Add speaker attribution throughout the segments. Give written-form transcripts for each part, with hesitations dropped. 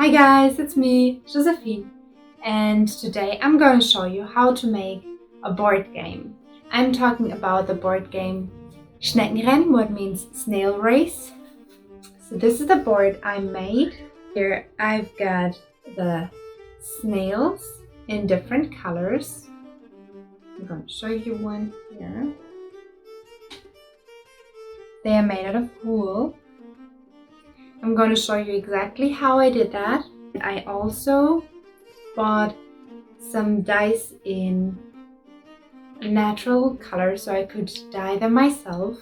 Speaker 1: Hi guys, it's me, Josephine, and today I'm going to show you how to make a board game. I'm talking about the board game Schneckenrennen, what means snail race. So this is the board I made. Here I've got the snails in different colors. I'm going to show you one here. They are made out of wool. I'm going to show you exactly how I did that. I also bought some dice in natural color so I could dye them myself.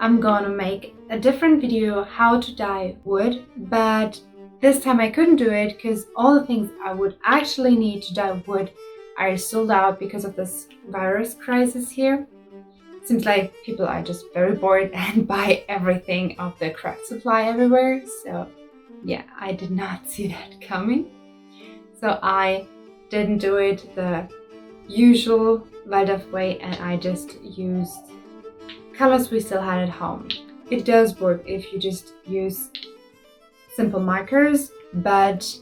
Speaker 1: I'm gonna make a different video how to dye wood, but this time I couldn't do it because all the things I would actually need to dye wood are sold out because of this virus crisis here. Seems like people are just very bored and buy everything of the craft supply everywhere. So yeah, I did not see that coming. So I didn't do it the usual Waldorf way and I just used colors we still had at home. It does work if you just use simple markers, but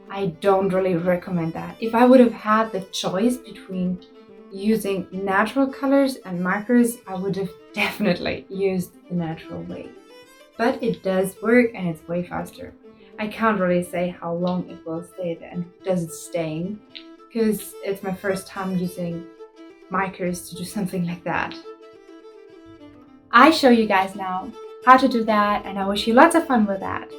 Speaker 1: I don't really recommend that. If I would have had the choice between using natural colors and markers, I would have definitely used the natural way. But it does work and it's way faster. I can't really say how long it will stay there and does it stain, because it's my first time using markers to do something like that. I show you guys now how to do that and I wish you lots of fun with that.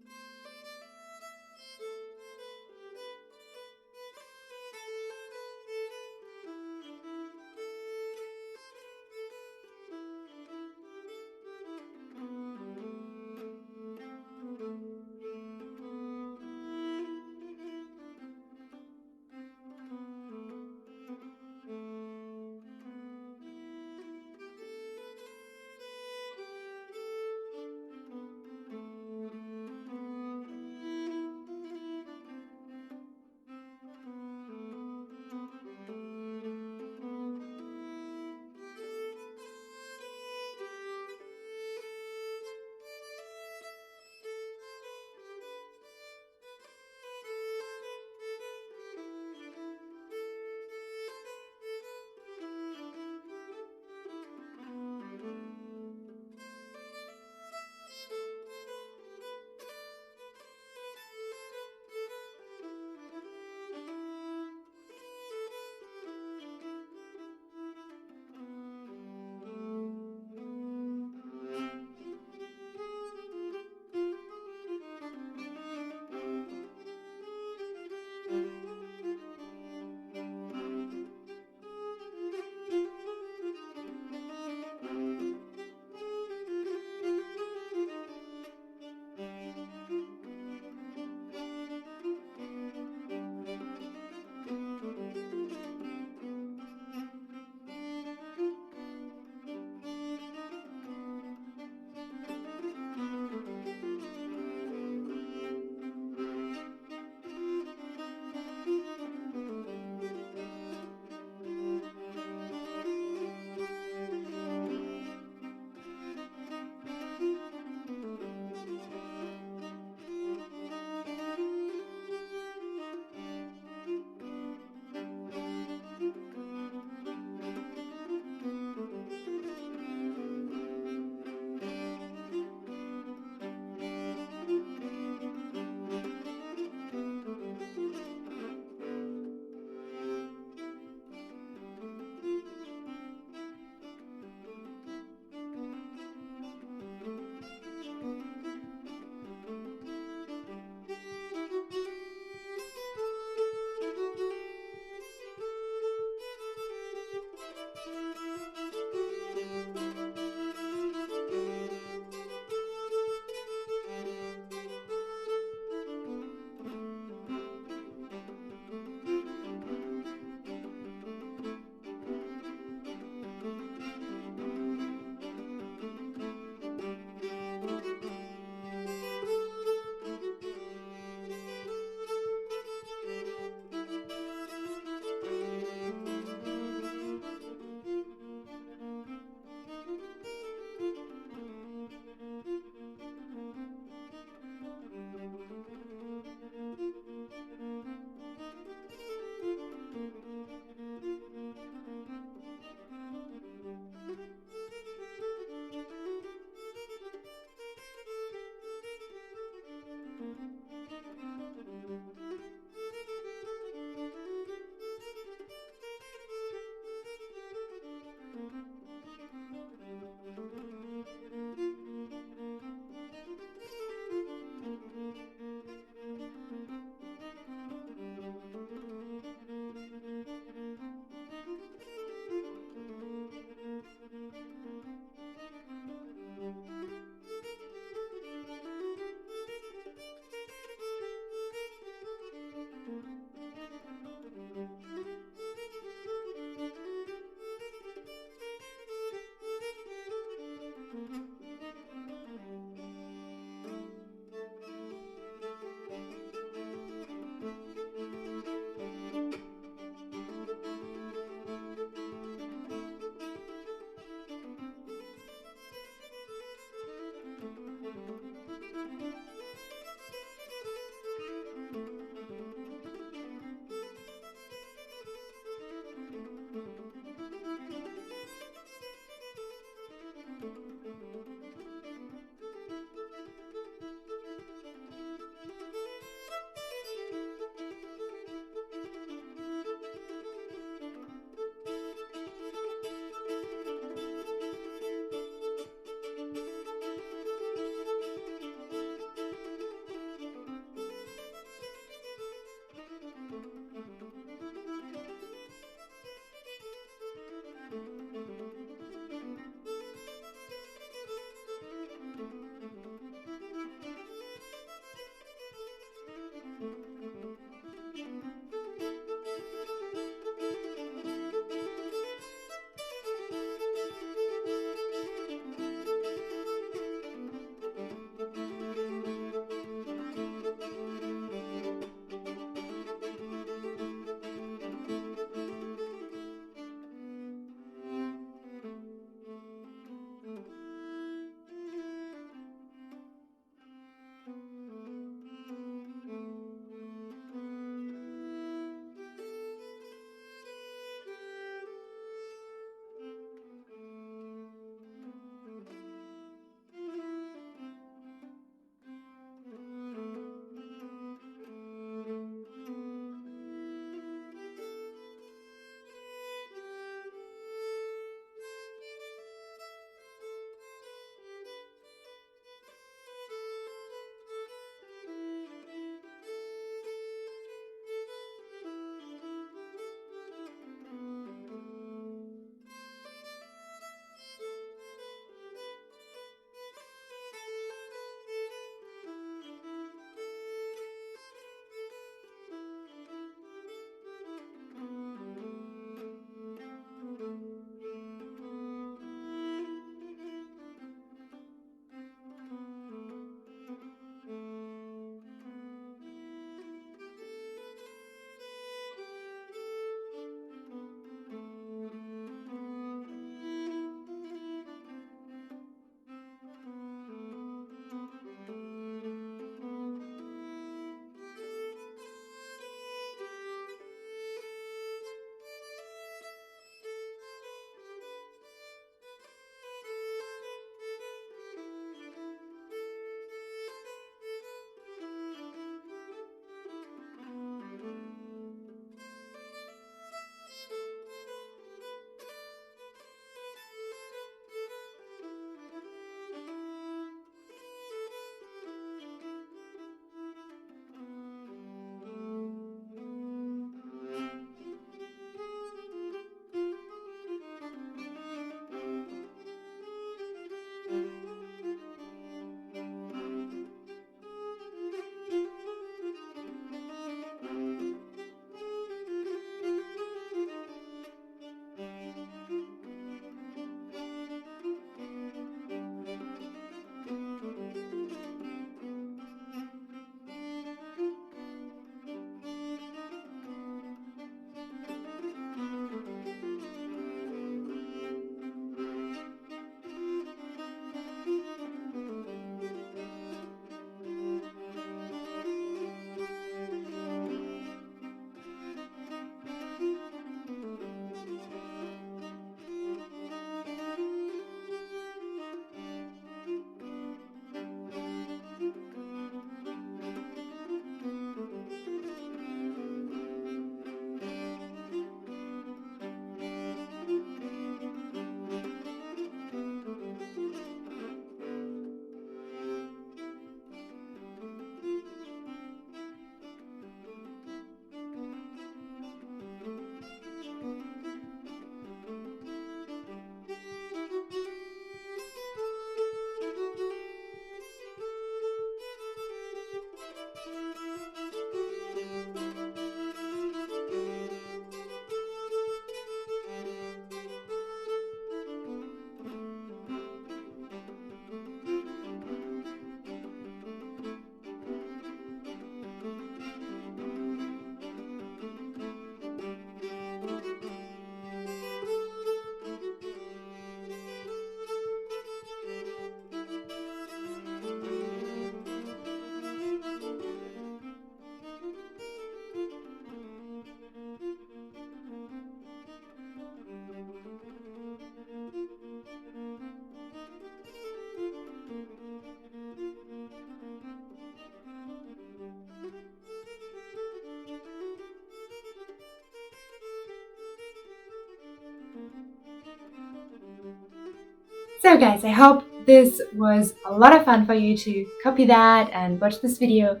Speaker 1: So guys, I hope this was a lot of fun for you to copy that and watch this video,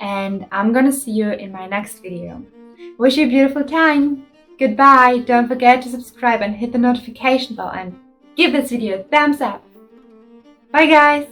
Speaker 1: and I'm gonna see you in my next video. Wish you a beautiful time. Goodbye. Don't forget to subscribe and hit the notification bell and give this video a thumbs up. Bye guys.